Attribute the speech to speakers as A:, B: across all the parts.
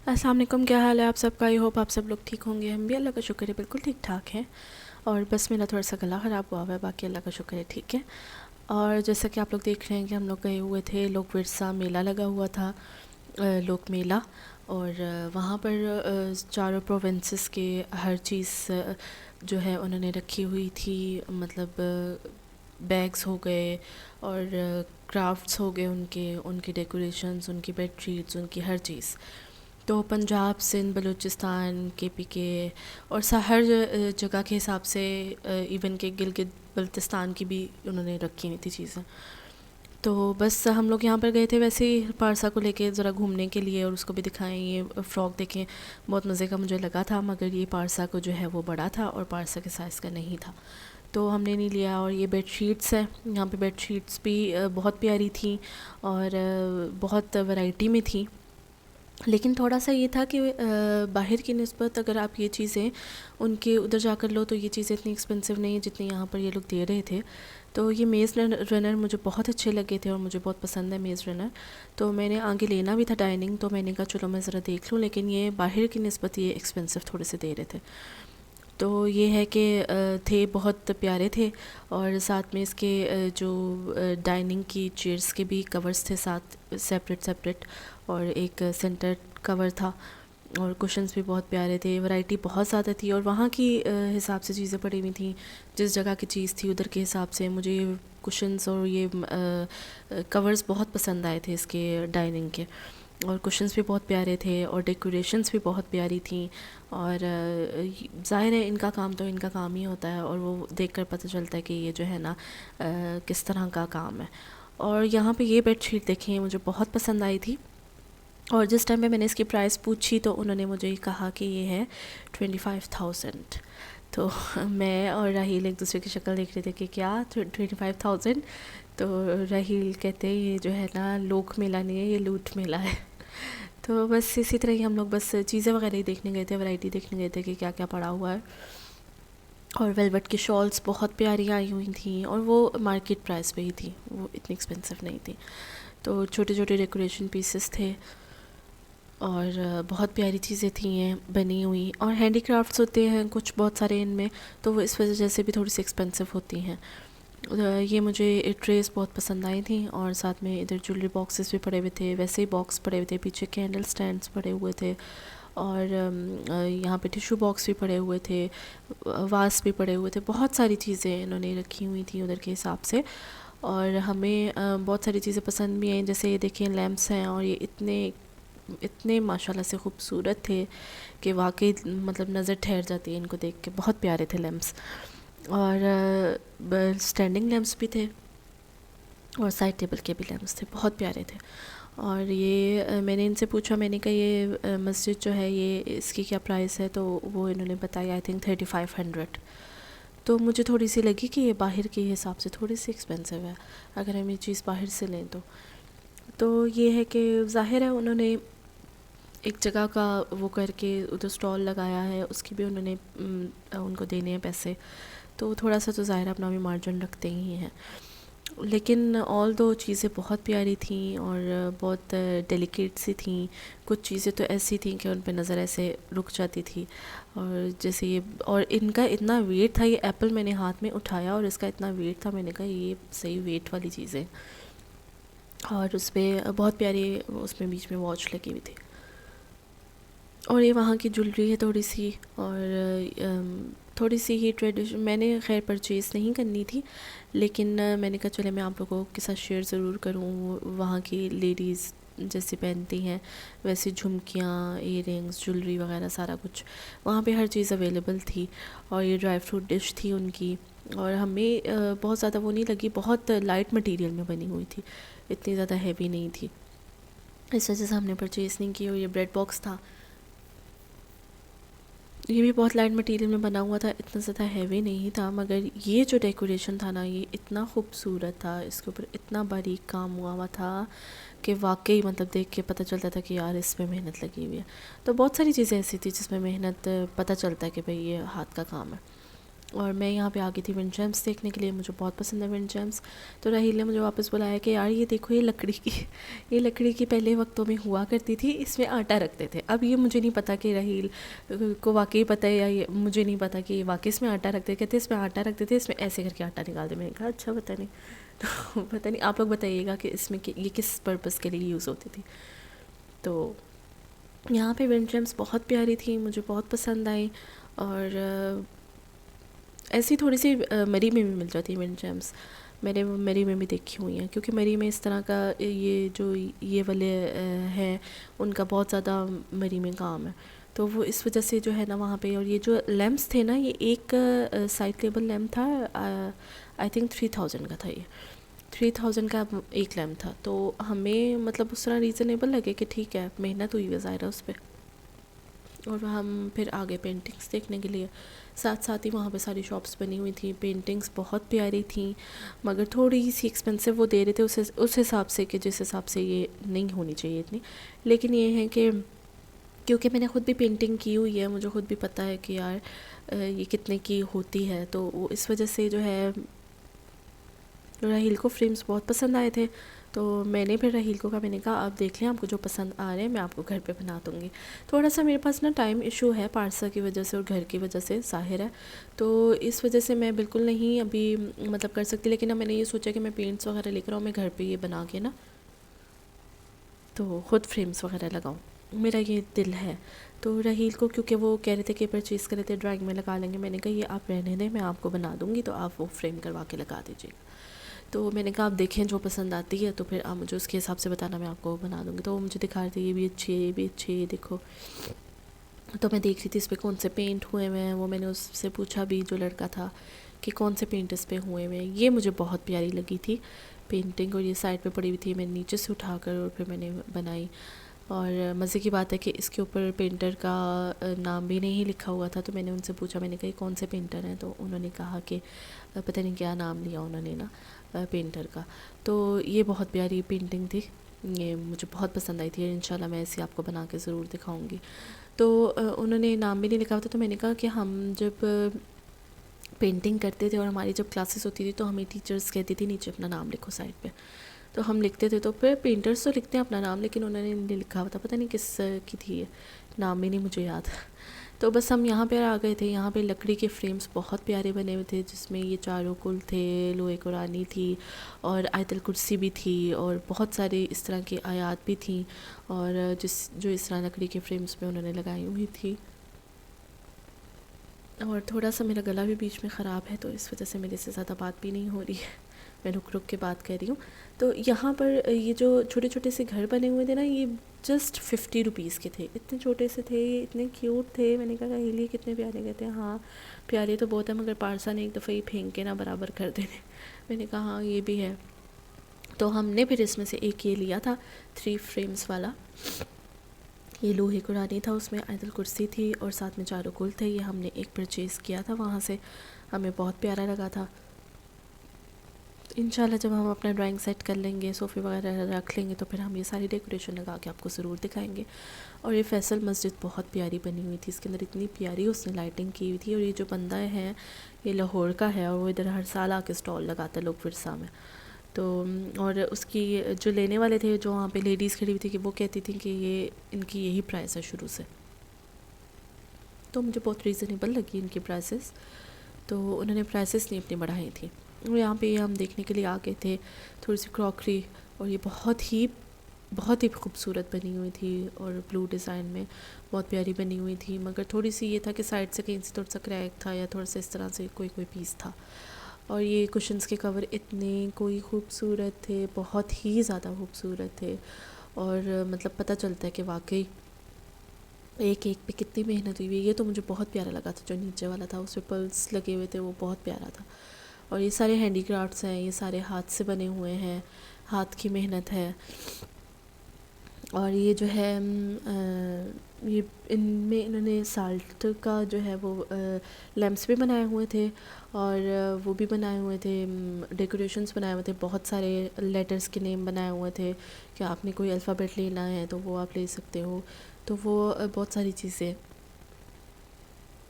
A: السلام علیکم، کیا حال ہے آپ سب کا؟ آئی ہوپ آپ سب لوگ ٹھیک ہوں گے. ہم بھی اللہ کا شکر ہے بالکل ٹھیک ٹھاک ہیں. اور بس میرا تھوڑا سا گلا خراب ہوا ہے، باقی اللہ کا شکر ہے ٹھیک ہے. اور جیسا کہ آپ لوگ دیکھ رہے ہیں کہ ہم لوگ گئے ہوئے تھے، لوک ورثہ میلہ لگا ہوا تھا، لوک میلہ. اور وہاں پر چاروں پروونسز کے ہر چیز جو ہے انہوں نے رکھی ہوئی تھی. مطلب بیگز ہو گئے اور کرافٹس ہو گئے، ان کے ڈیکوریشنز، ان کی بیڈ شیٹس، ان کی ہر چیز. تو پنجاب، سندھ، بلوچستان، KPK اور ہر جگہ کے حساب سے، ایون کہ گلگت بلتستان کی بھی انہوں نے رکھی ہوئی تھی چیزیں. تو بس ہم لوگ یہاں پر گئے تھے ویسے ہی پارسا کو لے کے ذرا گھومنے کے لیے، اور اس کو بھی دکھائیں. یہ فراک دیکھیں، بہت مزے کا مجھے لگا تھا، مگر یہ پارسا کو جو ہے وہ بڑا تھا اور پارسا کے سائز کا نہیں تھا، تو ہم نے نہیں لیا. اور یہ بیڈ شیٹس ہیں، یہاں پہ بیڈ شیٹس بھی بہت پیاری تھیں اور بہت ورائٹی میں تھیں. لیکن تھوڑا سا یہ تھا کہ باہر کی نسبت اگر آپ یہ چیزیں ان کے ادھر جا کر لو تو یہ چیزیں اتنی ایکسپینسو نہیں ہیں جتنی یہاں پر یہ لوگ دے رہے تھے. تو یہ میز رنر مجھے بہت اچھے لگے تھے اور مجھے بہت پسند ہے میز رنر. تو میں نے آگے لینا بھی تھا ڈائننگ، تو میں نے کہا چلو میں ذرا دیکھ لوں، لیکن یہ باہر کی نسبت یہ ایکسپینسو تھوڑے سے دے رہے تھے. تو یہ ہے کہ تھے بہت پیارے تھے. اور ساتھ میں اس کے جو ڈائننگ کی چیئرز کے بھی کورز تھے ساتھ، سیپریٹ، اور ایک سینٹر کور تھا. اور کوشنز بھی بہت پیارے تھے، ورائٹی بہت زیادہ تھی، اور وہاں کی حساب سے چیزیں پڑی ہوئی تھیں. جس جگہ کی چیز تھی ادھر کے حساب سے مجھے یہ کوشنز اور یہ کورز بہت پسند آئے تھے اس کے ڈائننگ کے. اور کوشنز بھی بہت پیارے تھے اور ڈیکوریشنز بھی بہت پیاری تھیں. اور ظاہر ہے ان کا کام تو ان کا کام ہی ہوتا ہے، اور وہ دیکھ کر پتہ چلتا ہے کہ یہ جو ہے نا کس طرح کا کام ہے. اور یہاں پہ یہ بیڈ شیٹ دیکھیں، مجھے بہت پسند آئی تھی. اور جس ٹائم پہ میں نے اس کی پرائس پوچھی تو انہوں نے مجھے کہا کہ یہ ہے 25,000. تو میں اور راہیل ایک دوسرے کی شکل دیکھ رہے تھے کہ کیا 25,000. تو راہیل کہتے ہیں یہ جو ہے نا لوک میلہ نہیں ہے، یہ لوٹ میلہ ہے. تو بس اسی طرح ہی ہم لوگ بس چیزیں وغیرہ ہی دیکھنے گئے تھے، ورائٹی دیکھنے گئے تھے کہ کیا کیا پڑا ہوا ہے. اور ویلوٹ کی شالز بہت پیاری آئی ہوئی تھیں، اور وہ مارکیٹ پرائس پہ ہی تھی، وہ اتنی ایکسپینسو نہیں تھی. تو چھوٹے چھوٹے ڈیکوریشن پیسز تھے اور بہت پیاری چیزیں تھیں بنی ہوئی. اور ہینڈی کرافٹس ہوتے ہیں کچھ بہت سارے ان میں، تو وہ اس وجہ سے بھی تھوڑی سی ایکسپینسو ہوتی ہیں. یہ مجھے ٹریز بہت پسند آئی تھیں، اور ساتھ میں ادھر جویلری باکسز بھی پڑے ہوئے تھے، ویسے ہی باکس پڑے ہوئے تھے، پیچھے کینڈل سٹینڈز پڑے ہوئے تھے. اور یہاں پہ ٹیشو باکس بھی پڑے ہوئے تھے، واس بھی پڑے ہوئے تھے. بہت ساری چیزیں انہوں نے رکھی ہوئی تھیں ادھر کے حساب سے. اور ہمیں بہت ساری چیزیں پسند بھی آئیں، جیسے یہ دیکھیں لیمپس ہیں، اور یہ اتنے ماشاءاللہ سے خوبصورت تھے کہ واقعی مطلب نظر ٹھہر جاتی ہے ان کو دیکھ کے. بہت پیارے تھے لیمپس. اور اسٹینڈنگ لیمپس بھی تھے، اور سائڈ ٹیبل کے بھی لیمپس تھے، بہت پیارے تھے. اور یہ میں نے ان سے پوچھا، میں نے کہا یہ مسجد جو ہے یہ اس کی کیا پرائس ہے؟ تو وہ انہوں نے بتایا آئی تھنک 3500. تو مجھے تھوڑی سی لگی کہ یہ باہر کے حساب سے تھوڑی سی ایکسپینسو ہے اگر ہم یہ چیز باہر سے لیں تو. یہ ہے کہ ظاہر ہے انہوں نے ایک جگہ کا وہ کر کے ادھر اسٹال لگایا ہے، اس کی بھی انہوں نے ان کو دینے ہیں پیسے، تو تھوڑا سا تو ظاہر اپنا بھی مارجن رکھتے ہی ہیں. لیکن آل دو چیزیں بہت پیاری تھیں اور بہت ڈیلیکیٹ سی تھیں. کچھ چیزیں تو ایسی تھیں کہ ان پہ نظر ایسے رک جاتی تھی. اور جیسے یہ، اور ان کا اتنا ویٹ تھا، یہ ایپل میں نے ہاتھ میں اٹھایا اور اس کا اتنا ویٹ تھا، میں نے کہا یہ صحیح ویٹ والی چیزیں. اور اس پہ بہت پیاری اس میں بیچ میں واچ لگی ہوئی تھی. اور یہ وہاں کی جولری ہے تھوڑی سی، اور تھوڑی سی ہی ٹریڈیشن. میں نے خیر پرچیز نہیں کرنی تھی، لیکن میں نے کہا چلے میں آپ لوگوں کے ساتھ شیئر ضرور کروں. وہاں کی لیڈیز جیسے پہنتی ہیں ویسی جھمکیاں، ایئر رنگز، جولری وغیرہ سارا کچھ وہاں پہ ہر چیز اویلیبل تھی. اور یہ ڈرائی فروٹ ڈش تھی ان کی، اور ہمیں بہت زیادہ وہ نہیں لگی، بہت لائٹ مٹیریل میں بنی ہوئی تھی، اتنی زیادہ ہیوی نہیں تھی، اس وجہ سے ہم نے پرچیز نہیں کی. اور یہ بریڈ باکس تھا، یہ بھی بہت لائٹ مٹیریل میں بنا ہوا تھا، اتنا زیادہ ہیوی نہیں تھا. مگر یہ جو ڈیکوریشن تھا نا یہ اتنا خوبصورت تھا، اس کے اوپر اتنا باریک کام ہوا تھا کہ واقعی مطلب دیکھ کے پتہ چلتا تھا کہ یار اس میں محنت لگی ہوئی ہے. تو بہت ساری چیزیں ایسی تھی جس میں محنت پتہ چلتا ہے کہ بھئی یہ ہاتھ کا کام ہے. اور میں یہاں پہ آ گئی تھی ونڈ چیمس دیکھنے کے لیے، مجھے بہت پسند ہے ونڈ چیمس. تو راہیل نے مجھے واپس بلایا کہ یار یہ دیکھو یہ لکڑی کی پہلے وقتوں میں ہوا کرتی تھی، اس میں آٹا رکھتے تھے. اب یہ مجھے نہیں پتا کہ راہیل کو واقعی پتہ ہے یا مجھے نہیں پتا کہ واقعی اس میں آٹا رکھتے. کہتے اس میں آٹا رکھتے تھے، اس میں ایسے کر کے آٹا نکالتے. میں نے کہا اچھا پتہ نہیں. تو پتہ نہیں، آپ لوگ بتائیے گا کہ اس میں یہ کس پرپس کے لیے یوز ہوتی تھی. تو یہاں پہ ونڈ چیمس بہت پیاری تھی، مجھے بہت پسند آئی. اور ایسی تھوڑی سی مری میں بھی مل جاتی ہے ونڈ چیمس. میں نے مری میں بھی دیکھی ہوئی ہیں، کیونکہ مری میں اس طرح کا یہ جو یہ والے ہیں ان کا بہت زیادہ مری میں کام ہے. تو وہ اس وجہ سے جو ہے نا وہاں پہ. اور یہ جو لیمپس تھے نا، یہ ایک سائڈ ٹیبل لیمپ تھا، آئی تھنک 3000 کا تھا. یہ 3000 کا ایک لیمپ تھا. تو ہمیں مطلب اس طرح ریزنیبل لگے کہ ٹھیک ہے، محنت ہوئی ہے ظاہر ہے اس پہ. اور ہم پھر آگے پینٹنگس دیکھنے کے لیے. ساتھ ہی وہاں پہ ساری شاپس بنی ہوئی تھیں. پینٹنگس بہت پیاری تھیں، مگر تھوڑی سی ایکسپینسو وہ دے رہے تھے اس حساب سے کہ جس حساب سے یہ نہیں ہونی چاہیے اتنی. لیکن یہ ہے کہ کیونکہ میں نے خود بھی پینٹنگ کی ہوئی ہے، مجھے خود بھی پتہ ہے کہ یار یہ کتنے کی ہوتی ہے. تو وہ اس وجہ سے جو ہے راہیل کو فریمز بہت پسند آئے تھے. تو میں نے پھر راہیل کو کہا، میں نے کہا آپ دیکھ لیں، آپ کو جو پسند آ رہے ہیں میں آپ کو گھر پہ بنا دوں گی. تھوڑا سا میرے پاس نا ٹائم ایشو ہے پارسا کی وجہ سے اور گھر کی وجہ سے، ظاہر ہے. تو اس وجہ سے میں بالکل نہیں ابھی مطلب کر سکتی. لیکن اب میں نے یہ سوچا کہ میں پینٹس وغیرہ لے کر آؤں، میں گھر پہ یہ بنا کے نا تو خود فریمز وغیرہ لگاؤں. میرا یہ دل ہے. تو راہیل کو کیونکہ وہ کہہ رہے تھے کہ پرچیز کر رہے تھے ڈرائنگ میں لگا لیں گے، میں نے کہا یہ آپ رہنے دیں، میں آپ کو بنا دوں گی، تو آپ وہ فریم کروا کے لگا دیجیے گا. تو میں نے کہا آپ دیکھیں جو پسند آتی ہے تو پھر آپ مجھے اس کے حساب سے بتانا، میں آپ کو بنا دوں گی. تو وہ مجھے دکھا رہی تھی یہ بھی اچھی ہے، یہ بھی اچھی ہے، یہ دیکھو. تو میں دیکھ رہی تھی اس پہ کون سے پینٹ ہوئے ہوئے ہیں. وہ میں نے اس سے پوچھا بھی جو لڑکا تھا کہ کون سے پینٹ اس پہ ہوئے ہوئے ہیں. یہ مجھے بہت پیاری لگی تھی پینٹنگ، اور یہ سائڈ پہ پڑی ہوئی تھی. میں نے نیچے سے اٹھا کر اور پھر میں نے بنائی. اور مزے کی بات ہے کہ اس کے اوپر پینٹر کا نام بھی نہیں لکھا ہوا تھا. تو میں نے ان سے پوچھا، میں نے کہا کون سے پینٹر ہیں؟ تو انہوں نے کہا کہ پتہ نہیں کیا نام لیا انہوں نے نا پینٹر کا. تو یہ بہت پیاری پینٹنگ تھی، یہ مجھے بہت پسند آئی تھی. اور انشاءاللہ میں ایسے آپ کو بنا کے ضرور دکھاؤں گی. تو انہوں نے نام بھی نہیں لکھا ہوتا. تو میں نے کہا کہ ہم جب پینٹنگ کرتے تھے اور ہماری جب کلاسز ہوتی تھی تو ہمیں ٹیچرز کہتی تھی نیچے اپنا نام لکھو سائڈ پہ. تو ہم لکھتے تھے. تو پھر پینٹرز تو لکھتے ہیں اپنا نام، لیکن انہوں نے نہیں لکھا ہوا تھا. پتہ نہیں کس کی تھی، یہ نام بھی نہیں مجھے یاد. تو بس ہم یہاں پہ آ گئے تھے. یہاں پہ لکڑی کے فریمز بہت پیارے بنے ہوئے تھے، جس میں یہ چاروں کل تھے، لوح قرآنی تھی اور آیت الکرسی بھی تھی، اور بہت سارے اس طرح کی آیات بھی تھیں، اور جو اس طرح لکڑی کے فریمز میں انہوں نے لگائی ہوئی تھی. اور تھوڑا سا میرا گلا بھی بیچ میں خراب ہے، تو اس وجہ سے میرے سے زیادہ بات بھی نہیں ہو رہی ہے، میں رک کے بات کر رہی ہوں. تو یہاں پر یہ جو چھوٹے چھوٹے سے گھر بنے ہوئے تھے نا، یہ جسٹ 50 روپیز کے تھے. اتنے چھوٹے سے تھے، اتنے کیوٹ تھے. میں نے کہا یہ کتنے پیارے. کہتے ہیں ہاں پیارے تو بہت ہیں، مگر پارسا نے ایک دفعہ ہی پھینک کے نا برابر کر دینے. میں نے کہا ہاں یہ بھی ہے. تو ہم نے پھر اس میں سے ایک یہ لیا تھا 3 فریمز والا. یہ لوح قرآنی تھا، اس میں آیت الکرسی تھی اور ساتھ میں چاروں کل تھے. یہ ہم نے ایک پرچیز کیا تھا وہاں سے، ہمیں بہت پیارا لگا تھا. انشاءاللہ جب ہم اپنا ڈرائنگ سیٹ کر لیں گے، صوفے وغیرہ رکھ لیں گے، تو پھر ہم یہ ساری ڈیکوریشن لگا کے آپ کو ضرور دکھائیں گے. اور یہ فیصل مسجد بہت پیاری بنی ہوئی تھی. اس کے اندر اتنی پیاری اس نے لائٹنگ کی ہوئی تھی. اور یہ جو بندہ ہے یہ لاہور کا ہے، اور وہ ادھر ہر سال آ کے اسٹال لگاتا ہے لوگ ورثہ میں. تو اور اس کی جو لینے والے تھے، جو وہاں پہ لیڈیز کھڑی ہوئی تھی، کہ وہ کہتی تھیں کہ یہ ان کی یہی پرائس ہے شروع سے. تو مجھے بہت ریزنیبل لگی ان کی پرائسز. تو انہوں نے پرائسز نہیں اپنی بڑھائی تھیں. اور یہاں پہ ہم دیکھنے کے لیے آ گئے تھے تھوڑی سی کراکری، اور یہ بہت ہی خوبصورت بنی ہوئی تھی، اور بلو ڈیزائن میں بہت پیاری بنی ہوئی تھی. مگر تھوڑی سی یہ تھا کہ سائڈ سے کہیں سے تھوڑا سا کریک تھا، یا تھوڑا سا اس طرح سے کوئی پیس تھا. اور یہ کشنز کے کور اتنے کوئی خوبصورت تھے، بہت ہی زیادہ خوبصورت تھے. اور مطلب پتہ چلتا ہے کہ واقعی ایک پہ کتنی محنت ہوئی ہے. یہ تو مجھے بہت پیارا لگا تھا جو نیچے والا تھا، اس پہ پلس لگے ہوئے تھے، وہ بہت پیارا تھا. اور یہ سارے ہینڈی کرافٹس ہیں، یہ سارے ہاتھ سے بنے ہوئے ہیں، ہاتھ کی محنت ہے. اور یہ جو ہے یہ ان میں انہوں نے سالٹ کا جو ہے وہ لیمپس بھی بنائے ہوئے تھے، اور وہ بھی بنائے ہوئے تھے، ڈیکوریشنز بنائے ہوئے تھے. بہت سارے لیٹرز کے نیم بنائے ہوئے تھے کہ آپ نے کوئی الفابیٹ لینا ہے تو وہ آپ لے سکتے ہو. تو وہ بہت ساری چیزیں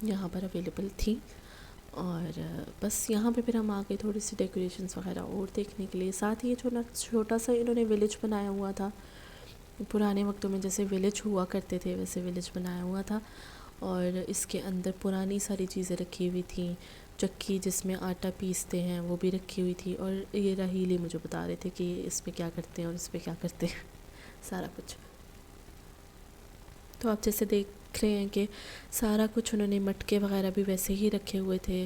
A: یہاں پر اویلیبل تھیں. اور بس یہاں پہ پھر ہم آ گئے تھوڑی سی ڈیکوریشنس وغیرہ اور دیکھنے کے لیے. ساتھ ہی یہ چھوٹا سا انہوں نے ولیج بنایا ہوا تھا. پرانے وقتوں میں جیسے ولیج ہوا کرتے تھے ویسے ولیج بنایا ہوا تھا. اور اس کے اندر پرانی ساری چیزیں رکھی ہوئی تھیں. چکی جس میں آٹا پیستے ہیں وہ بھی رکھی ہوئی تھی. اور یہ راہیلی مجھے بتا رہے تھے کہ اس میں کیا کرتے ہیں اور اس پہ کیا کرتے ہیں سارا کچھ. تو آپ جیسے دیکھ رہے ہیں کہ سارا کچھ انہوں نے مٹکے وغیرہ بھی ویسے ہی رکھے ہوئے تھے.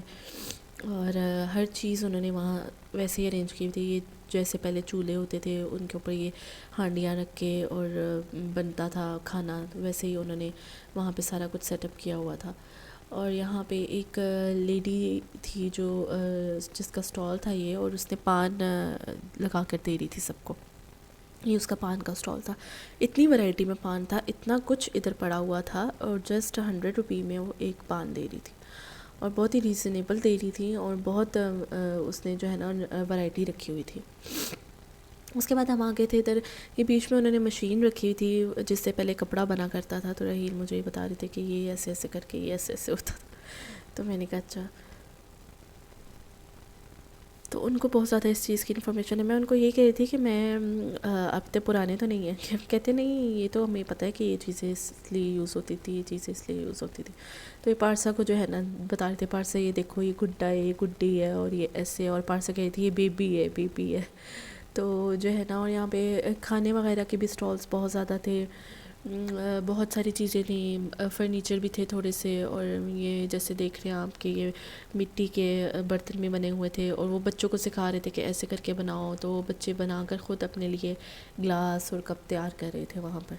A: اور ہر چیز انہوں نے وہاں ویسے ہی ارینج کی ہوئی تھی. یہ جیسے پہلے چولہے ہوتے تھے ان کے اوپر یہ ہانڈیاں رکھ کے اور بنتا تھا کھانا, ویسے ہی انہوں نے وہاں پہ سارا کچھ سیٹ اپ کیا ہوا تھا. اور یہاں پہ ایک لیڈی تھی جو جس کا سٹال تھا یہ, اور اس نے پان لگا کر دے رہی تھی سب کو. یہ اس کا پان کا سٹال تھا. اتنی ورائٹی میں پان تھا, اتنا کچھ ادھر پڑا ہوا تھا, اور جسٹ 100 روپی میں وہ ایک پان دے رہی تھی. اور بہت ہی ریزنیبل دے رہی تھی, اور بہت اس نے جو ہے نا ورائٹی رکھی ہوئی تھی. اس کے بعد ہم آ گئے تھے ادھر. یہ بیچ میں انہوں نے مشین رکھی ہوئی تھی جس سے پہلے کپڑا بنا کرتا تھا. تو رحیل مجھے یہ بتا رہے تھے کہ یہ ایسے ایسے کر کے یہ ایسے ایسے ہوتا تھا. تو میں نے کہا اچھا. تو ان کو بہت زیادہ اس چیز کی انفارمیشن ہے. میں ان کو یہ کہہ رہی تھی کہ میں اب تے پرانے تو نہیں ہیں. کہتے نہیں یہ تو ہمیں پتہ ہے کہ یہ چیزیں اس لیے یوز ہوتی تھی, یہ چیزیں اس لیے یوز ہوتی تھی. تو یہ پارسا کو جو ہے نا بتا رہے تھے, پارسا یہ دیکھو یہ گڈا ہے, یہ گڈی ہے, اور یہ ایسے. اور پارسا کہہ رہی تھی یہ بیبی ہے, بیبی ہے. تو جو ہے نا, اور یہاں پہ کھانے وغیرہ کے بھی سٹالز بہت زیادہ تھے. بہت ساری چیزیں تھیں, فرنیچر بھی تھے تھوڑے سے. اور یہ جیسے دیکھ رہے ہیں آپ کہ یہ مٹی کے برتن میں بنے ہوئے تھے, اور وہ بچوں کو سکھا رہے تھے کہ ایسے کر کے بناؤ. تو وہ بچے بنا کر خود اپنے لیے گلاس اور کپ تیار کر رہے تھے وہاں پر.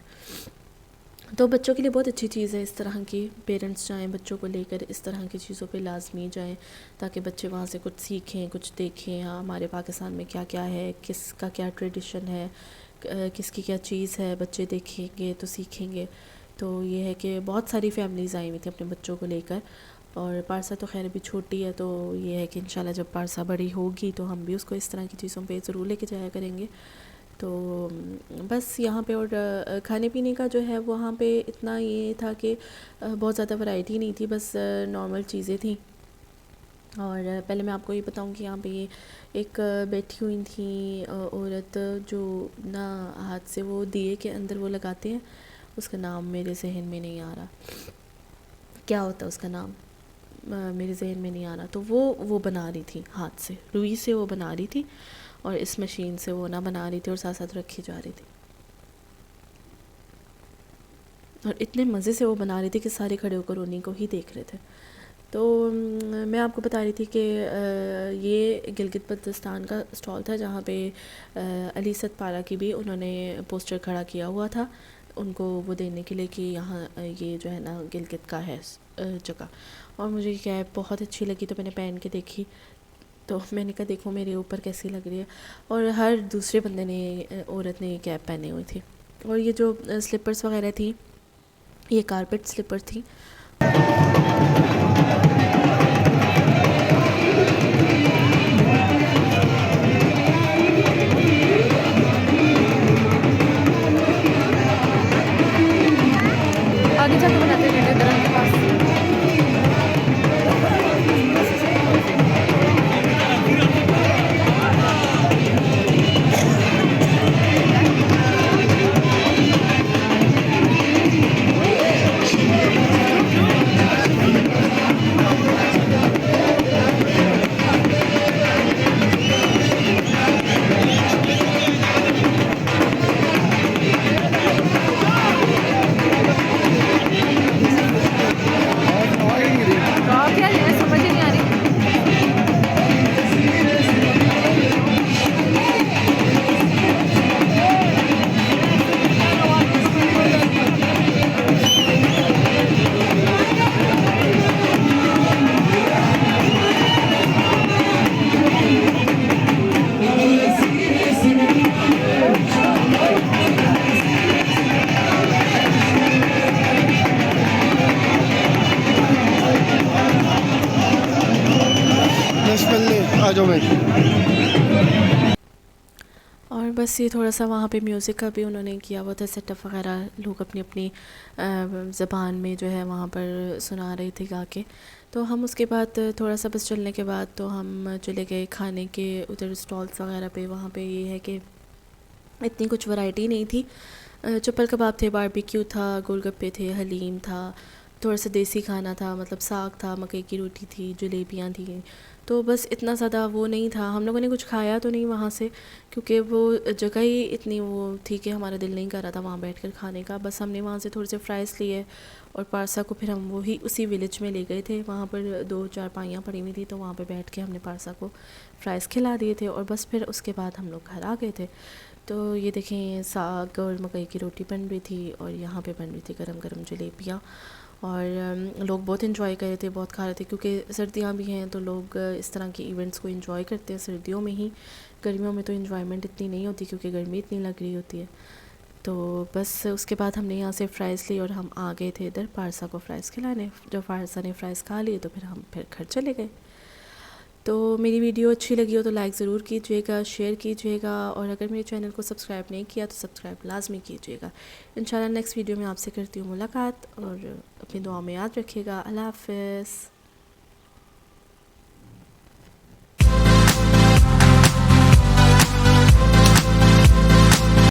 A: تو بچوں کے لیے بہت اچھی چیز ہے اس طرح کی. پیرنٹس جائیں بچوں کو لے کر, اس طرح کی چیزوں پہ لازمی جائیں تاکہ بچے وہاں سے کچھ سیکھیں, کچھ دیکھیں. ہاں ہمارے پاکستان میں کیا کیا ہے, کس کا کیا ٹریڈیشن ہے, کس کی کیا چیز ہے, بچے دیکھیں گے تو سیکھیں گے. تو یہ ہے کہ بہت ساری فیملیز آئی ہوئی تھیں اپنے بچوں کو لے کر. اور پارسا تو خیر ابھی چھوٹی ہے, تو یہ ہے کہ انشاءاللہ جب پارسا بڑی ہوگی تو ہم بھی اس کو اس طرح کی چیزوں پہ ضرور لے کے جایا کریں گے. تو بس یہاں پہ اور کھانے پینے کا جو ہے وہاں پہ اتنا یہ تھا کہ بہت زیادہ ورائٹی نہیں تھی, بس نارمل چیزیں تھیں. اور پہلے میں آپ کو یہ بتاؤں کہ یہاں پہ یہ ایک بیٹھی ہوئی تھیں عورت جو نا ہاتھ سے وہ دیے کے اندر وہ لگاتے ہیں, اس کا نام میرے ذہن میں نہیں آ رہا, کیا ہوتا ہے اس کا نام, میرے ذہن میں نہیں آ رہا. تو وہ بنا رہی تھی ہاتھ سے, روئی سے وہ بنا رہی تھی, اور اس مشین سے وہ نہ بنا رہی تھی, اور ساتھ ساتھ رکھی جا رہی تھی. اور اتنے مزے سے وہ بنا رہی تھی کہ سارے کھڑے ہو کر انہیں کو ہی دیکھ رہے تھے. تو میں آپ کو بتا رہی تھی کہ یہ گلگت بلتستان کا سٹال تھا جہاں پہ علی ست پارا کی بھی انہوں نے پوسٹر کھڑا کیا ہوا تھا ان کو وہ دینے کے لیے کہ یہاں یہ جو ہے نا گلگت کا ہے جگہ. اور مجھے یہ کیپ بہت اچھی لگی تو میں نے پہن کے دیکھی, تو میں نے کہا دیکھو میرے اوپر کیسی لگ رہی ہے. اور ہر دوسرے بندے نے, عورت نے یہ کیپ پہنے ہوئی تھی. اور یہ جو سلپرز وغیرہ تھیں یہ کارپیٹ سلپر تھی. آگے جا کے بتاتے ہیں درخت کے پاس. اور بس یہ تھوڑا سا وہاں پہ میوزک کا بھی انہوں نے کیا ہوا تھا سیٹ اپ وغیرہ, لوگ اپنی اپنی زبان میں جو ہے وہاں پر سنا رہے تھے گا کے. تو ہم اس کے بعد تھوڑا سا بس چلنے کے بعد تو ہم چلے گئے کھانے کے ادھر اسٹالس وغیرہ پہ. وہاں پہ یہ ہے کہ اتنی کچھ ورائٹی نہیں تھی. چپل کباب تھے، باربیکیو تھا، گول گپے تھے، حلیم تھا، تھوڑا سا دیسی کھانا تھا، مطلب ساگ تھا، مکئی کی روٹی تھی، جلیبیاں تھیں. تو بس اتنا زیادہ وہ نہیں تھا. ہم لوگوں نے کچھ کھایا تو نہیں وہاں سے، کیونکہ وہ جگہ ہی اتنی وہ تھی کہ ہمارا دل نہیں کر رہا تھا وہاں بیٹھ کر کھانے کا. بس ہم نے وہاں سے تھوڑے سے فرائز لیے اور پارسا کو پھر ہم وہی اسی ولیج میں لے گئے تھے. وہاں پر 2-4 پائیاں پڑی ہوئی تھیں، تو وہاں پہ بیٹھ کے ہم نے پارسا کو فرائز کھلا دیے تھے. اور بس پھر اس کے بعد ہم لوگ گھر آ گئے تھے. تو یہ دیکھیں ساگ اور مکئی کی روٹی بن رہی تھی، اور یہاں پہ بن رہی تھی گرم گرم جلیبیاں. اور لوگ بہت انجوائے کر رہے تھے، بہت کھا رہے تھے، کیونکہ سردیاں بھی ہیں تو لوگ اس طرح کے ایونٹس کو انجوائے کرتے ہیں سردیوں میں ہی. گرمیوں میں تو انجوائمنٹ اتنی نہیں ہوتی کیونکہ گرمی اتنی لگ رہی ہوتی ہے. تو بس اس کے بعد ہم نے یہاں سے فرائز لی اور ہم آ گئے تھے ادھر پارسا کو فرائز کھلانے. جب پارسا نے فرائز کھا لیے تو پھر ہم گھر چلے گئے. تو میری ویڈیو اچھی لگی ہو تو لائک ضرور کیجیے گا، شیئر کیجیے گا، اور اگر میرے چینل کو سبسکرائب نہیں کیا تو سبسکرائب لازمی کیجیے گا. انشاءاللہ نیکسٹ ویڈیو میں آپ سے کرتی ہوں ملاقات، اور اپنی دعاؤں میں یاد رکھیے گا. اللہ حافظ.